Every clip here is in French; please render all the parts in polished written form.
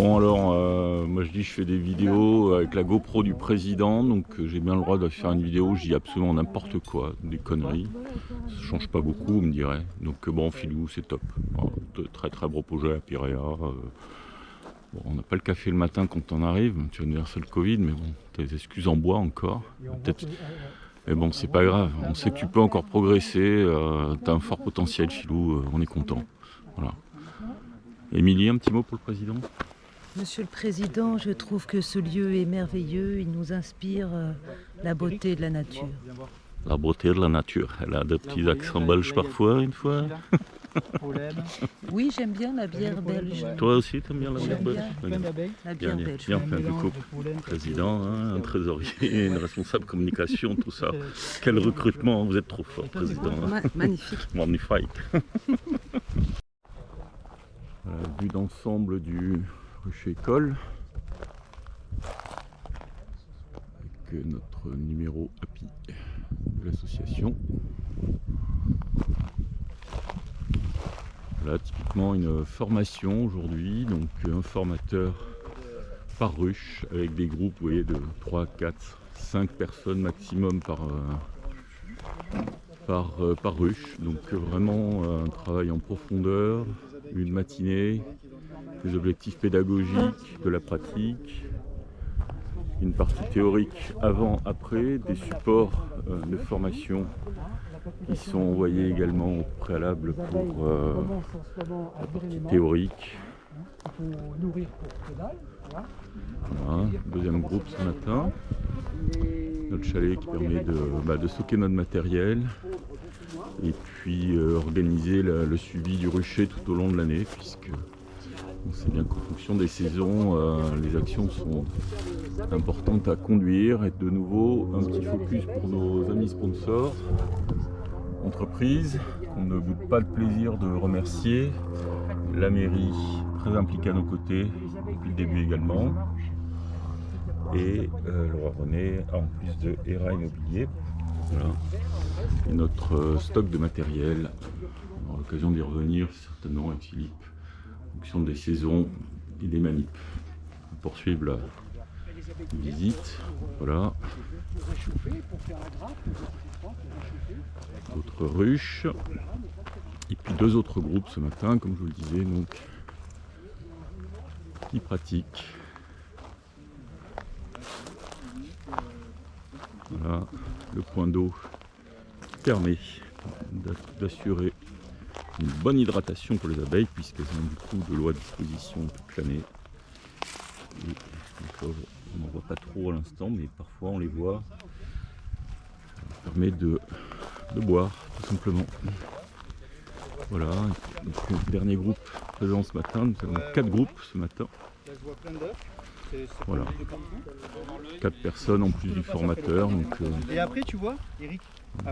Bon alors, moi je dis je fais des vidéos avec la GoPro du président, donc j'ai bien le droit de faire une vidéo où je dis absolument n'importe quoi, des conneries. Ça change pas beaucoup, vous me direz. Donc bon, Filou, c'est top. Alors, de très très beau projet à Piréa. Bon, on n'a pas le café le matin quand on arrive, tu vas me dire c'est le Covid, mais bon, t'as des excuses en bois encore. Peut-être. Mais bon, c'est pas grave, on sait que tu peux encore progresser, t'as un fort potentiel, Filou, on est content. Voilà. Émilie, un petit mot pour le président ? Monsieur le Président, je trouve que ce lieu est merveilleux, il nous inspire la beauté de la nature. La beauté de la nature, elle a des petits accents belges parfois, une fois. Oui, j'aime bien la bière belge. Toi aussi, t'aimes bien la bière belge? La bière belge. Tiens, on fait un peu coupe. Président, hein, un trésorier, une responsable communication, tout ça. Quel recrutement, vous êtes trop fort, président. Hein. Magnifique. Magnifique. Voilà, vue d'ensemble du rucher école. Avec notre numéro API de l'association. Voilà, typiquement une formation aujourd'hui, donc un formateur par ruche avec des groupes, vous voyez, de 3, 4, 5 personnes maximum par ruche. Donc vraiment un travail en profondeur, une matinée, des objectifs pédagogiques, de la pratique, une partie théorique avant, après, des supports de formation qui sont envoyés également au préalable pour la partie théorique. Voilà, deuxième groupe ce matin. Notre chalet qui permet de stocker notre matériel et puis organiser le suivi du rucher tout au long de l'année, puisque on sait bien qu'en fonction des saisons, les actions sont importantes à conduire. Et de nouveau, un petit focus pour nos amis sponsors, entreprises, qu'on ne boude pas le plaisir de remercier. La mairie, très impliquée à nos côtés, depuis le début également. Et le roi René, en plus de ERA Immobilier. Voilà. Et notre stock de matériel, on aura l'occasion d'y revenir certainement avec Philippe, en fonction des saisons et des manips. On poursuit la visite. Voilà. D'autres ruches. Et puis deux autres groupes ce matin, comme je vous le disais, donc qui pratiquent. Voilà, le point d'eau permet d'assurer une bonne hydratation pour les abeilles, puisqu'elles ont du coup de l'eau à disposition toute l'année. On n'en voit pas trop à l'instant, mais parfois on les voit. Ça permet de boire, tout simplement. Voilà, donc, le dernier groupe présent ce matin, nous avons 4 groupes ce matin. Voilà, 4 personnes en plus du formateur. Donc, et après, tu vois, Eric,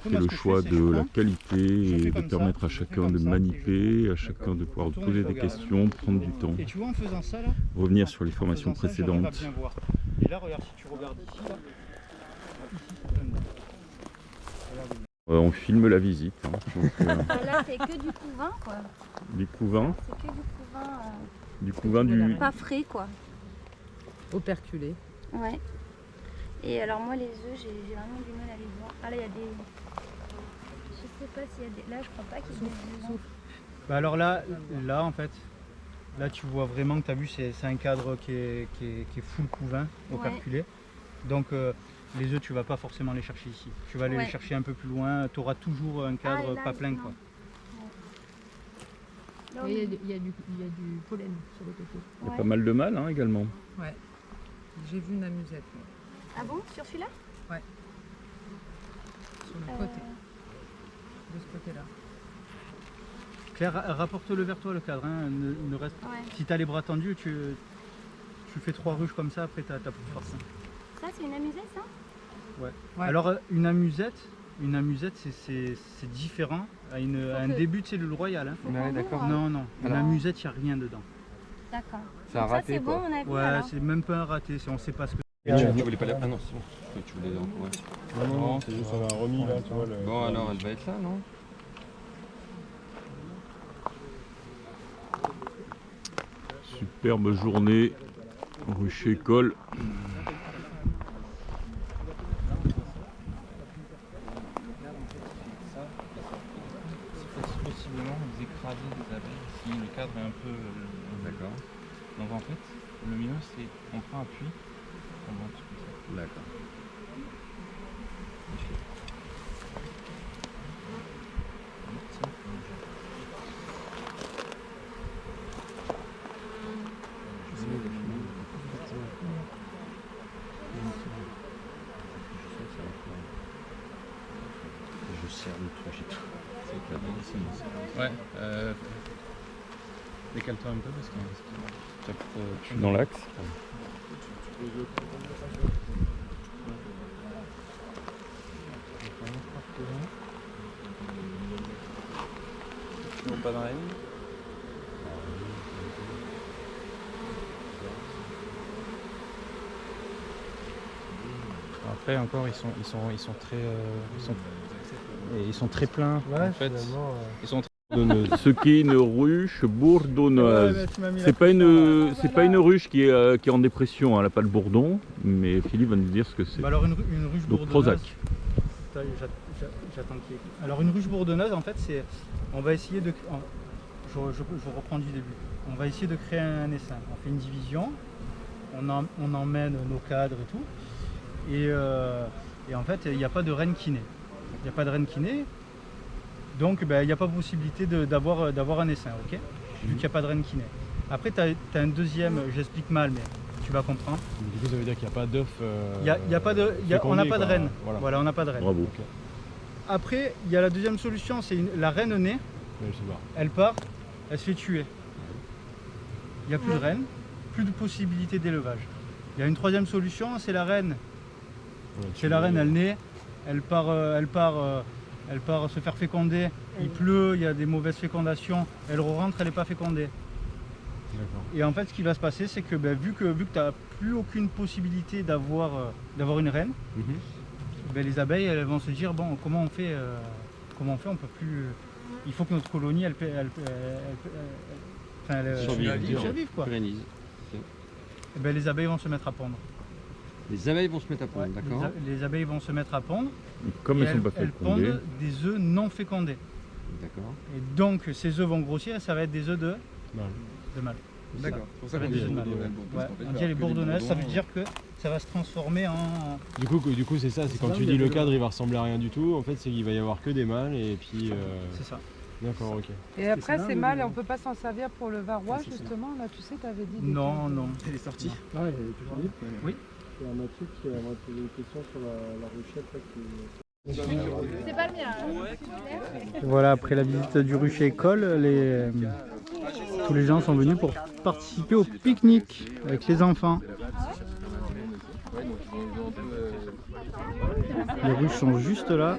c'est le choix de la qualité et de permettre à chacun de maniper, à chacun de pouvoir poser des questions, prendre du temps. Et tu vois, en faisant ça, là, revenir sur les formations précédentes. Et là, regarde, si tu regardes ici, là, on filme la visite. Hein, donc, là, c'est que du couvain, quoi. Du couvain. C'est que du couvain. Du couvain du. Pas frais, quoi. Operculé. Ouais. Et alors, moi, les œufs, j'ai vraiment du mal à les voir. Ah, là, il y a des. Je sais pas s'il y a des. Là, je crois pas qu'il y ait des œufs. bah alors là, en fait, là, tu vois vraiment que tu as vu, c'est un cadre qui est full couvain, operculé. Donc, les œufs, tu vas pas forcément les chercher ici. Tu vas aller les chercher un peu plus loin. Tu auras toujours un cadre là, pas plein, quoi. Et il y a du pollen sur le côté. Il y a pas mal de mâles hein, également. Ouais. J'ai vu une amusette. Ah bon? Sur celui-là? Ouais. Sur le côté. De ce côté-là. Claire, rapporte-le vers toi le cadre. Hein. Ne reste... Si tu as les bras tendus, tu fais 3 ruches comme ça, après tu n'as plus de force. Ça, c'est une amusette, ça? Ouais. Alors, une amusette, c'est différent. À un début, c'est le royal. Hein. Ouais, d'accord. Non. Une amusette, il n'y a rien dedans. D'accord. C'est un raté, c'est quoi. bon, on a vu, Ouais, alors. c'est même pas un raté, on ne sait pas ce que Tu voulais pas la... Ah non, c'est bon. Tu voulais... Ouais. Non, c'est juste un remis là, tu vois. Bon, alors elle va être là, non? Superbe journée, rucher Col. Possiblement vous écrasez des abeilles si le cadre est un peu... D'accord. Donc en fait, le mieux c'est on prend appui, on monte comme ça. D'accord. Je serre le truc. Ouais, décale-toi un peu parce que ça peut... Je suis dans l'axe. Non, pas dans la ligne. Après encore ils sont très pleins en fait. Ils sont Ce qui est une ruche bourdonneuse. C'est pas une ruche qui est en dépression, hein, elle n'a pas de bourdon, mais Philippe va nous dire ce que c'est. Bah alors une ruche Donc bourdonneuse. Prozac. J'attends qu'il y ait... Alors une ruche bourdonneuse en fait c'est... On va essayer de... Je reprends du début. On va essayer de créer un essaim. On fait une division, on emmène nos cadres et tout. Et en fait il n'y a pas de reine qui naît. Il n'y a pas de reine qui naît. Donc il n'y a pas possibilité d'avoir un essaim, ok? Vu qu'il n'y a pas de reine qui naît. Après tu as un deuxième, j'explique mal mais tu vas comprendre. Du coup ça veut dire qu'il n'y a pas d'œuf. On n'a pas de reine. Voilà. On n'a pas de reine. Bravo. Ok. Après, il y a la deuxième solution, c'est la reine naît, Ouais, je sais pas. elle part, elle se fait tuer. Il n'y a plus de reine, plus de possibilité d'élevage. Il y a une troisième solution, c'est la reine. C'est la reine, elle naît, elle part se faire féconder, il pleut, il y a des mauvaises fécondations, elle rentre, elle n'est pas fécondée. D'accord. Et en fait, ce qui va se passer, c'est que vu que tu n'as plus aucune possibilité d'avoir une reine, les abeilles elles vont se dire bon comment on fait on peut plus il faut que notre colonie elle survive quoi. Pérennise. Et les abeilles vont se mettre à pondre. Les abeilles vont se mettre à pondre, Ouais, d'accord. les abeilles vont se mettre à pondre. Comme et elles ne sont pas elles fécondées, pondent des œufs non fécondés. D'accord. Et donc ces œufs vont grossir et ça va être des œufs de mâle. D'accord. C'est pour ça Ça va qu'on être dit des œufs de mâle. Ouais, on dit les bourdonnaises, ça veut dire que ça va se transformer en... Du coup c'est ça, c'est quand tu dis le cadre il va ressembler à rien du tout, en fait c'est qu'il va y avoir que des mâles et puis... C'est ça. D'accord, ok. Et après, c'est mal et on peut pas s'en servir pour le varroa, justement. Là, tu sais, tu avais dit. Non. Elle est sortie. Ah, elle est toujours libre. Oui. Il y a Mathieu qui m'a posé une question sur la ruchette là, C'est pas le mien. Voilà, après la visite du rucher école, tous les gens sont venus pour participer au pique-nique avec les enfants. Les ruches sont juste là.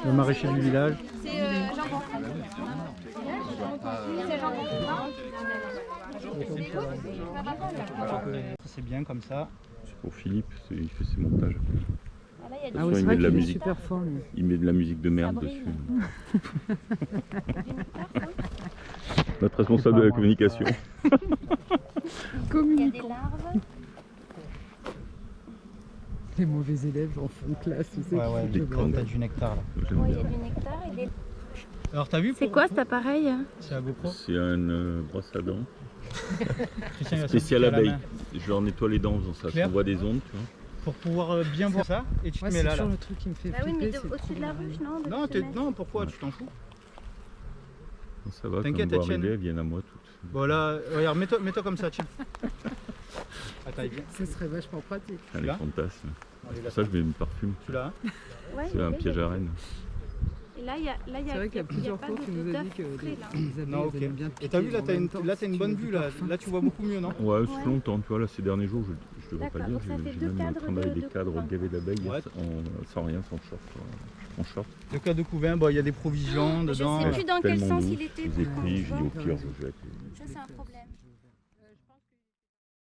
Le maraîcher du village. C'est jambon. C'est jambon. C'est bien comme ça. c'est pour Philippe, il fait ses montages. Ah, là, il y a des Ah oui, Soit c'est il vrai met de la qu'il est musique. super fort, lui. Il met de la musique de merde Ça brille. dessus. Notre responsable de la communication. Il y a des larves. Les mauvais élèves en fond de classe, tu sais. Des crânes. T'as du nectar là. J'aime Ouais, il y bien. a du nectar et des... Alors t'as vu C'est quoi cet appareil? C'est à GoPro. C'est une brosse à dents Christian, il va spéciale s'appliquer à la abeille. main Je leur nettoie les dents en faisant ça. Claire On voit des ondes, tu vois. pour pouvoir bien voir ça et tu te Ouais, mets c'est là. toujours le truc qui me fait Bah oui, flipper. mais c'est au-dessus de la trop- ruche, non? Non, non, pourquoi tu t'en fous? Bon, ça va, T'inquiète, comme voir Etienne. arriver, elles viennent à moi toutes. Bon là, regarde, mets-toi comme ça, tiens. Attends, il vient. Ce serait vachement pratique. Elle est là fantasme. Allez, là, Pour ça, je mets une parfume. celui-là. Hein. Ouais, C'est un oui, piège à reine. Et là, il y a C'est vrai qu'il y a plusieurs pas fois de- tu nous as dit que d'œufs frais, là. les abeilles Non, ok. elles aiment bien Et piquer. t'as vu là, en même temps, t'as si une tu bonne veux vue du là. parfum. Là, tu vois beaucoup mieux, non? Ouais, c'est Ouais. longtemps, tu vois, là, ces derniers jours, je devrais pas D'accord, dire, donc ça fait j'ai deux même cadres travaillé de des cadres couvain. gavés d'abeilles Ouais. sans rien, sans short. En short. Le cas de couvain, bon, il y a des provisions Je dedans. sais plus dans quel Tellement sens doux, il était. je vous ai pris, j'ai dit au Ouais. pire, je jette. Ça, c'est un problème.